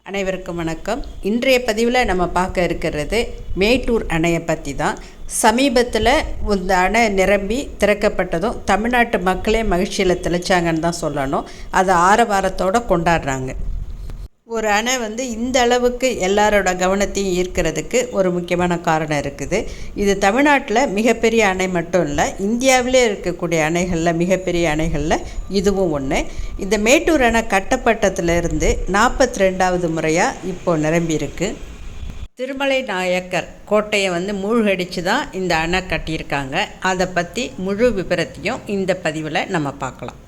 அனைவருக்கும் வணக்கம். இன்றைய பதிவில் நம்ம பார்க்க இருக்கிறது மேட்டூர் அணையை பற்றி தான். சமீபத்தில் இந்த அணை நிரம்பி திறக்கப்பட்டதும் தமிழ்நாட்டு மக்களே மகிழ்ச்சியில் திளைச்சாங்கன்னு தான் சொல்லணும். அதை ஆரவாரத்தோடு கொண்டாடுறாங்க. ஒரு அணை இந்த அளவுக்கு எல்லாரோட கவனத்தையும் ஈர்க்கிறதுக்கு ஒரு முக்கியமான காரணம் இருக்குது. இது தமிழ்நாட்டில் மிகப்பெரிய அணை மட்டும் இல்லை, இந்தியாவிலே இருக்கக்கூடிய அணைகளில் மிகப்பெரிய அணைகளில் இதுவும் ஒன்று. இந்த மேட்டூர் அணை கட்டப்பட்டதுலேருந்து 42வது முறையாக இப்போது நிரம்பியிருக்கு. திருமலை நாயக்கர் கோட்டையை மூழ்கடிச்சு தான் இந்த அணை கட்டியிருக்காங்க. அதை பற்றி முழு விபரத்தையும் இந்த பதிவில் நம்ம பார்க்கலாம்.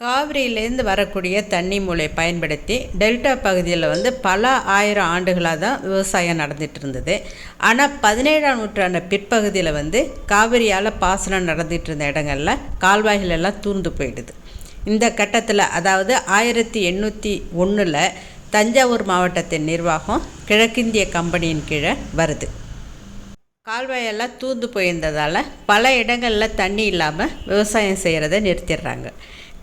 காவிரியிலேருந்து வரக்கூடிய தண்ணி மூளை பயன்படுத்தி டெல்டா பகுதியில் பல ஆயிரம் ஆண்டுகளாக தான் விவசாயம் நடந்துகிட்டு இருந்தது. ஆனால் 17ஆம் நூற்றாண்டு பிற்பகுதியில் காவிரியால் பாசனம் நடந்துகிட்டு இருந்த இடங்களில் கால்வாய்கள் எல்லாம் தூர்ந்து போயிடுது. இந்த கட்டத்தில் அதாவது 1801 தஞ்சாவூர் மாவட்டத்தின் நிர்வாகம் கிழக்கிந்திய கம்பெனியின் கீழே வருது. கால்வாயெல்லாம் தூர்ந்து போயிருந்ததால் பல இடங்களில் தண்ணி இல்லாமல் விவசாயம் செய்கிறத நிறுத்திடுறாங்க.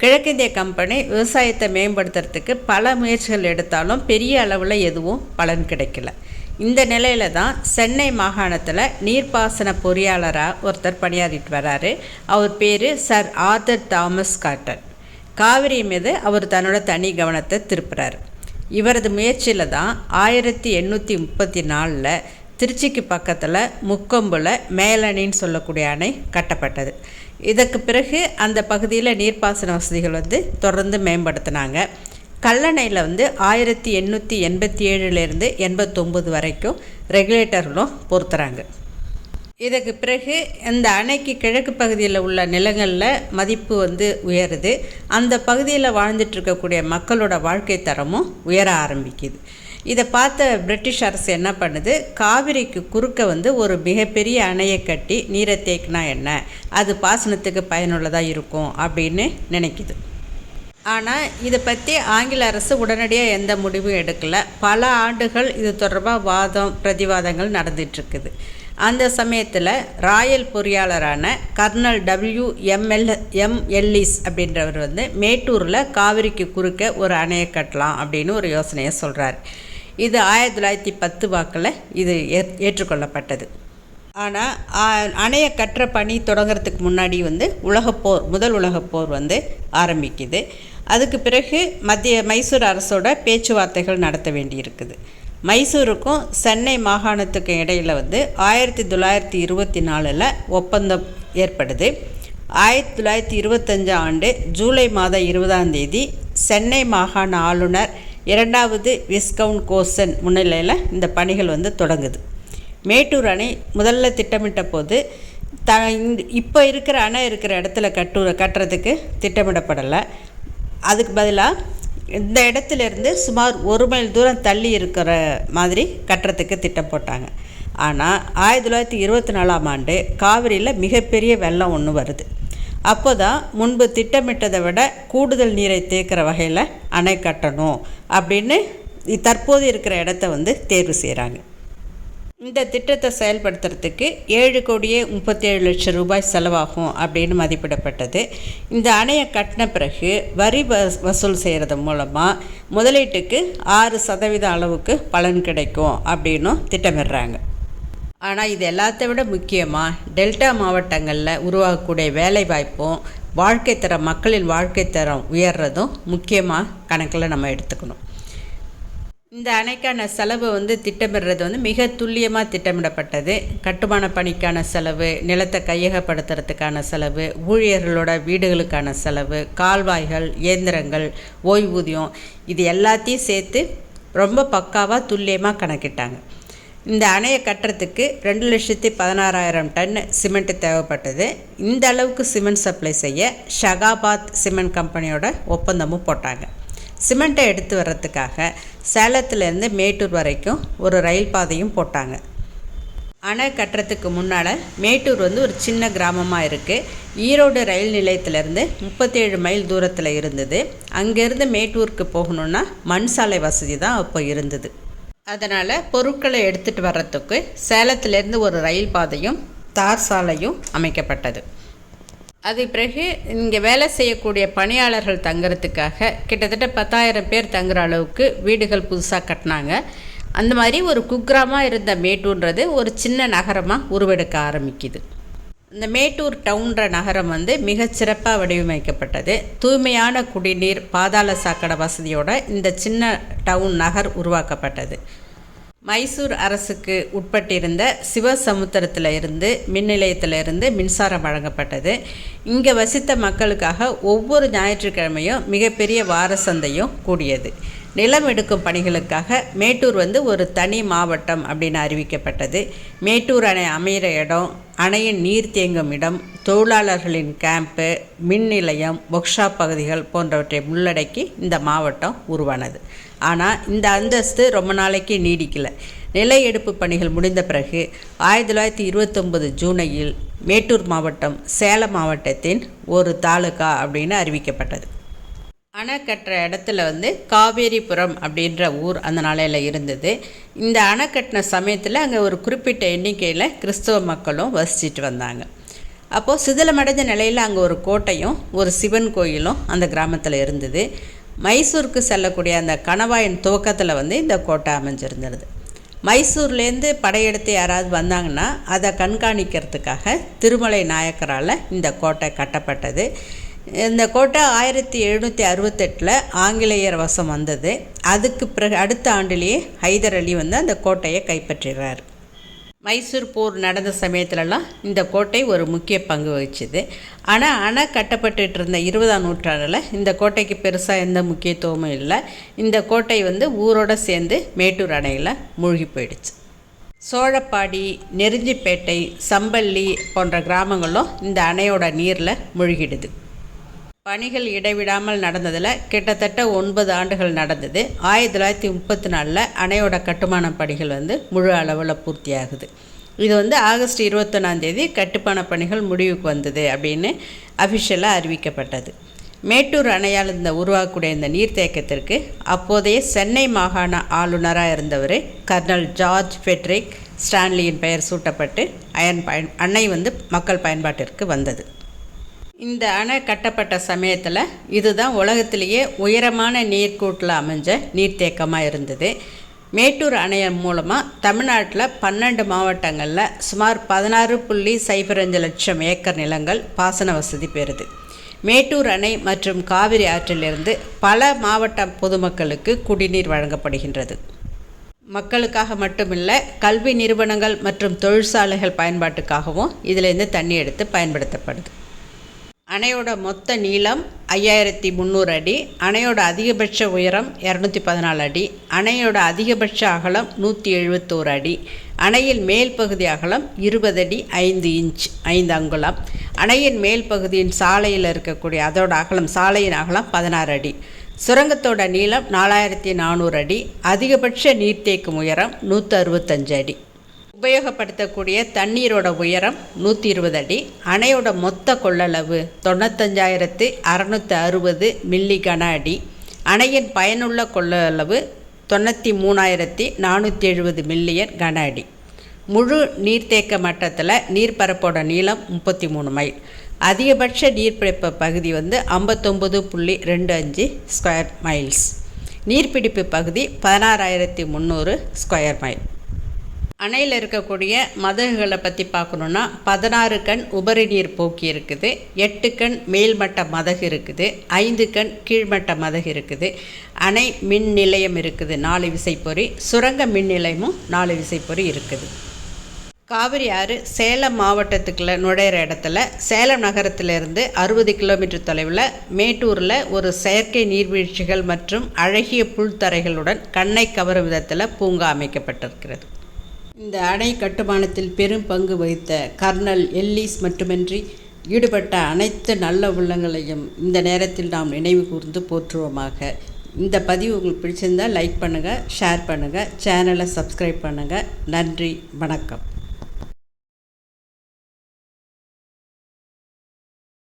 கிழக்கிந்திய கம்பெனி விவசாயத்தை மேம்படுத்துறதுக்கு பல முயற்சிகள் எடுத்தாலும் பெரிய அளவில் எதுவும் பலன் கிடைக்கல. இந்த நிலையில தான் சென்னை மாகாணத்தில் நீர்ப்பாசன பொறியாளராக ஒருத்தர் பணியாற்றிட்டு வராரு. அவர் பேர் sir Arthur Thomas cotton. Kaveri மீது அவர் தன்னோட தனி கவனத்தை திருப்புறாரு. இவரது முயற்சியில் தான் 1834 திருச்சிக்கு பக்கத்தில் முக்கொம்பில் மேலணின்னு சொல்லக்கூடிய அணை கட்டப்பட்டது. இதற்கு பிறகு அந்த பகுதியில் நீர்ப்பாசன வசதிகள் தொடர்ந்து மேம்படுத்தினாங்க. கல்லணையில் 1887 89 வரைக்கும் ரெகுலேட்டர்களும் பொறுத்துறாங்க. இதுக்கு பிறகு இந்த அணைக்கு கிழக்கு பகுதியில் உள்ள நிலங்களில் மதிப்பு உயருது. அந்த பகுதியில் வாழ்ந்துட்டு இருக்கக்கூடிய மக்களோட வாழ்க்கை தரமும் உயர ஆரம்பிக்குது. இதை பார்த்த பிரிட்டிஷ் அரசு என்ன பண்ணுது, காவிரிக்கு குறுக்க ஒரு மிகப்பெரிய அணையை கட்டி நீரை தேக்கினா என்ன, அது பாசனத்துக்கு பயனுள்ளதாக இருக்கும் அப்படின்னு நினைக்குது. ஆனால் இதை பற்றி ஆங்கில அரசு உடனடியாக எந்த முடிவும் எடுக்கலை. பல ஆண்டுகள் இது தொடர்பாக வாதம் பிரதிவாதங்கள் நடந்துகிட்ருக்குது. அந்த சமயத்தில் ராயல் பொறியாளரான கர்னல் WML எல்லிஸ் அப்படின்றவர் மேட்டூரில் காவிரிக்கு குறுக்க ஒரு அணையை கட்டலாம் அப்படின்னு ஒரு யோசனையை சொல்கிறார். இது 1910 வாக்கில் இது ஏற்றுக்கொள்ளப்பட்டது. ஆனால் அணையை கட்டுற பணி தொடங்கிறதுக்கு முன்னாடி முதல் உலகப்போர் ஆரம்பிக்குது. அதுக்கு பிறகு மைசூர் அரசோட பேச்சுவார்த்தைகள் நடத்த வேண்டியிருக்குது. மைசூருக்கும் சென்னை மாகாணத்துக்கும் இடையில் 1924 ஒப்பந்தம் ஏற்படுது. 1925 ஆண்டு ஜூலை மாதம் 20ஆம் தேதி சென்னை மாகாண ஆளுநர் 2வது விஸ்கவுண்ட் கோசன் முன்னிலையில் இந்த பணிகள் தொடங்குது. மேட்டூர் அணை முதல்ல திட்டமிட்ட போது இப்போ இருக்கிற அணை இருக்கிற இடத்துல கட்டுறதுக்கு திட்டமிடப்படலை. அதுக்கு பதிலாக இந்த இடத்துலேருந்து சுமார் 1 மைல் தூரம் தள்ளி இருக்கிற மாதிரி கட்டுறதுக்கு திட்டம் போட்டாங்க. ஆனால் 1924ஆம் ஆண்டு காவிரியில் மிகப்பெரிய வெள்ளம் ஒன்று வருது. அப்போ தான் முன்பு திட்டமிட்டதை விட கூடுதல் நீரை தேக்கிற வகையில் அணை கட்டணும் அப்படின்னு தற்போது இருக்கிற இடத்த தேர்வு செய்கிறாங்க. இந்த திட்டத்தை செயல்படுத்துறதுக்கு 7,37,00,000 ரூபாய் செலவாகும் அப்படின்னு மதிப்பிடப்பட்டது. இந்த அணையை கட்டின பிறகு வரி வசூல் செய்கிறது மூலமாக முதலீட்டுக்கு 6% அளவுக்கு பலன் கிடைக்கும் அப்படின்னும் திட்டமிடுறாங்க. ஆனால் இது எல்லாத்த விட முக்கியமாக டெல்டா மாவட்டங்களில் உருவாகக்கூடிய வேலைவாய்ப்பும் வாழ்க்கை தரம் மக்களின் வாழ்க்கை தரம் உயர்றதும் முக்கியமாக கணக்கில் நம்ம எடுத்துக்கணும். இந்த அணைக்கான செலவு திட்டமிடுறது மிக துல்லியமாக திட்டமிடப்பட்டது. கட்டுமான பணிக்கான செலவு, நிலத்தை கையகப்படுத்துறதுக்கான செலவு, ஊழியர்களோட வீடுகளுக்கான செலவு, கால்வாய்கள், இயந்திரங்கள், ஓய்வூதியம், இது எல்லாத்தையும் சேர்த்து ரொம்ப பக்காவாக துல்லியமாக கணக்கிட்டாங்க. இந்த அணையை கட்டுறதுக்கு 2,16,000 டன் சிமெண்ட் தேவைப்பட்டது. இந்த அளவுக்கு சிமெண்ட் சப்ளை செய்ய ஷகாபாத் சிமெண்ட் கம்பெனியோட ஒப்பந்தமும் போட்டாங்க. சிமெண்ட்டை எடுத்து வர்றதுக்காக சேலத்துலேருந்து மேட்டூர் வரைக்கும் ஒரு ரயில் பாதையும் போட்டாங்க. அணை கட்டுறதுக்கு முன்னால் மேட்டூர் ஒரு சின்ன கிராமமாக இருக்குது. ஈரோடு ரயில் நிலையத்திலேருந்து 37 மைல் தூரத்தில் இருந்தது. அங்கேருந்து மேட்டூருக்கு போகணுன்னா மண் சாலை வசதி தான் அப்போ இருந்தது. அதனால் பொருட்களை எடுத்துகிட்டு வர்றதுக்கு சேலத்திலேருந்து ஒரு ரயில் பாதையும் தார் சாலையும் அமைக்கப்பட்டது. அது பிறகு இங்கே வேலை செய்யக்கூடிய பணியாளர்கள் தங்குறதுக்காக கிட்டத்தட்ட 10,000 பேர் தங்குற அளவுக்கு வீடுகள் புதுசாக கட்டினாங்க. அந்த மாதிரி ஒரு குக்கிராமாக இருந்த மேட்டூர்ன்றது ஒரு சின்ன நகரமாக உருவெடுக்க ஆரம்பிக்குது. இந்த மேட்டூர் டவுன்ற நகரம் மிகச்சிறப்பாக வடிவமைக்கப்பட்டது. தூய்மையான குடிநீர், பாதாள சாக்கடை வசதியோட இந்த சின்ன டவுன் நகர் உருவாக்கப்பட்டது. மைசூர் அரசுக்கு உட்பட்டிருந்த சிவசமுத்திரத்தில் இருந்து மின் நிலையத்திலிருந்து மின்சாரம் வழங்கப்பட்டது. இங்கே வசித்த மக்களுக்காக ஒவ்வொரு ஞாயிற்றுக்கிழமையும் மிகப்பெரிய வார சந்தையும் கூடியது. நிலம் எடுக்கும் பணிகளுக்காக மேட்டூர் ஒரு தனி மாவட்டம் அப்படின்னு அறிவிக்கப்பட்டது. மேட்டூர் அணை அமைகிற இடம், அணையின் நீர் தேங்கும் இடம், தொழிலாளர்களின் கேம்ப்பு, மின் நிலையம், ஒர்க்ஷாப் பகுதிகள் போன்றவற்றை உள்ளடக்கி இந்த மாவட்டம் உருவானது. ஆனால் இந்த அந்தஸ்து ரொம்ப நாளைக்கு நீடிக்கலை. நில எடுப்பு பணிகள் முடிந்த பிறகு 1929 ஜூனையில் மேட்டூர் மாவட்டம் சேலம் மாவட்டத்தின் ஒரு தாலுகா அப்படின்னு அறிவிக்கப்பட்டது. அணை கட்டுற இடத்துல காவேரிபுரம் அப்படின்ற ஊர் அந்த நாளையில் இருந்தது. இந்த அணை கட்டின சமயத்தில் அங்கே ஒரு குறிப்பிட்ட எண்ணிக்கையில் கிறிஸ்தவ மக்களும் வசிச்சுட்டு வந்தாங்க. அப்போது சிதிலமடைஞ்ச நிலையில் அங்கே ஒரு கோட்டையும் ஒரு சிவன் கோயிலும் அந்த கிராமத்தில் இருந்தது. மைசூருக்கு செல்லக்கூடிய அந்த கணவாயின் துவக்கத்தில் இந்த கோட்டை அமைஞ்சிருந்தது. மைசூர்லேருந்து படையெடுத்து யாராவது வந்தாங்கன்னா அதை கண்காணிக்கிறதுக்காக திருமலை நாயக்கரால் இந்த கோட்டை கட்டப்பட்டது. இந்த கோட்டை 1768 ஆங்கிலேயர் வசம் வந்தது. அதுக்கு பிறகு அடுத்த ஆண்டிலேயே ஹைதர் அலி அந்த கோட்டையை கைப்பற்றுகிறார். மைசூர் போர் நடந்த சமயத்துலலாம் இந்த கோட்டை ஒரு முக்கிய பங்கு வகிச்சுது. ஆனால் அணை கட்டப்பட்டு இருந்த 20ஆம் நூற்றாண்டில் இந்த கோட்டைக்கு பெருசாக எந்த முக்கியத்துவமும் இல்லை. இந்த கோட்டை ஊரோடு சேர்ந்து மேட்டூர் அணையில் மூழ்கி போயிடுச்சு. சோழப்பாடி, நெருஞ்சிப்பேட்டை, சம்பள்ளி போன்ற கிராமங்களும் இந்த அணையோட நீரில் மூழ்கிடுது. பணிகள் இடைவிடாமல் நடந்ததில் கிட்டத்தட்ட 9 ஆண்டுகள் நடந்தது. 1934 அணையோட கட்டுமான பணிகள் முழு அளவில் பூர்த்தியாகுது. இது ஆகஸ்ட் 21 கட்டுமான பணிகள் முடிவுக்கு வந்தது அப்படின்னு அஃபிஷியலாக அறிவிக்கப்பட்டது. மேட்டூர் அணையால் உருவாக்கக்கூடிய இந்த நீர்த்தேக்கத்திற்கு அப்போதைய சென்னை மாகாண ஆளுநராக இருந்தவர் கர்னல் ஜார்ஜ் ஃபெட்ரிக் ஸ்டான்லியின் பெயர் சூட்டப்பட்டு அணை மக்கள் பயன்பாட்டிற்கு வந்தது. இந்த அணை கட்டப்பட்ட சமயத்தில் இதுதான் உலகத்திலேயே உயரமான நீர்க்கூட்டில் அமைஞ்ச நீர்த்தேக்கமாக இருந்தது. மேட்டூர் அணையின் மூலமாக தமிழ்நாட்டில் 12 மாவட்டங்களில் சுமார் 16.05 லட்சம் ஏக்கர் நிலங்கள் பாசன வசதி பெறுது. மேட்டூர் அணை மற்றும் காவிரி ஆற்றிலிருந்து பல மாவட்ட பொதுமக்களுக்கு குடிநீர் வழங்கப்படுகின்றது. மக்களுக்காக மட்டுமில்லை, கல்வி நிறுவனங்கள் மற்றும் தொழிற்சாலைகள் பயன்பாட்டுக்காகவும் இதிலேருந்து தண்ணி எடுத்து பயன்படுத்தப்படுது. அணையோட மொத்த நீளம் 5300 அடி. அணையோட அதிகபட்ச உயரம் 214 அடி. அணையோட அதிகபட்ச அகலம் 171 அடி. அணையின் மேல் பகுதி அகலம் 20 அடி 5 இன்ச் 5 அங்குலம். அணையின் மேல் பகுதியின் சாலையில் இருக்கக்கூடிய அதோட அகலம், சாலையின் அகலம் 16 அடி. சுரங்கத்தோட நீளம் 4400 அடி. அதிகபட்ச நீர்த்தேக்கும் உயரம் 165 அடி. உபயோகப்படுத்தக்கூடிய தண்ணீரோட உயரம் 120 அடி. அணையோட மொத்த கொள்ளளவு 95,660 மில்லி கன அடி. அணையின் பயனுள்ள கொள்ளளவு 93,470 மில்லியன் கன அடி. முழு நீர்த்தேக்க மட்டத்தில் நீர்ப்பரப்போட நீளம் 33 மைல். அதிகபட்ச நீர்ப்பிடிப்பு பகுதி 59.25 ஸ்கொயர் மைல்ஸ். நீர்ப்பிடிப்பு பகுதி 16,300 ஸ்கொயர் மைல். அணையில் இருக்கக்கூடிய மதகுகளை பற்றி பார்க்கணுன்னா 16 கண் உபரி நீர் போக்கி இருக்குது, 8 கண் மேல்மட்ட மதகு இருக்குது, 5 கண் கீழ்மட்ட மதகு இருக்குது. அணை மின் நிலையம் இருக்குது, 4 விசைப்பொறி. சுரங்க மின் நிலையமும் 4 விசைப்பொறி இருக்குது. காவிரி ஆறு சேலம் மாவட்டத்துக்குள்ள நுழையிற இடத்துல சேலம் நகரத்திலிருந்து 60 கிலோமீட்டர் தொலைவில் மேட்டூரில் ஒரு செயற்கை நீர்வீழ்ச்சிகள் மற்றும் அழகிய புல்தரைகளுடன் கண்ணை கவரும் விதத்தில் பூங்கா அமைக்கப்பட்டிருக்கிறது. இந்த அணை கட்டுமானத்தில் பெரும் பங்கு வகித்த கர்னல் எல்லிஸ் மட்டுமின்றி ஈடுபட்ட அனைத்து நல்ல உள்ளங்களையும் இந்த நேரத்தில் நாம் நினைவு கூர்ந்து போற்றுவோமாக. இந்த பதிவு உங்களுக்கு பிடிச்சிருந்தால் லைக் பண்ணுங்கள், ஷேர் பண்ணுங்கள், சேனலை சப்ஸ்கிரைப் பண்ணுங்கள். நன்றி, வணக்கம்.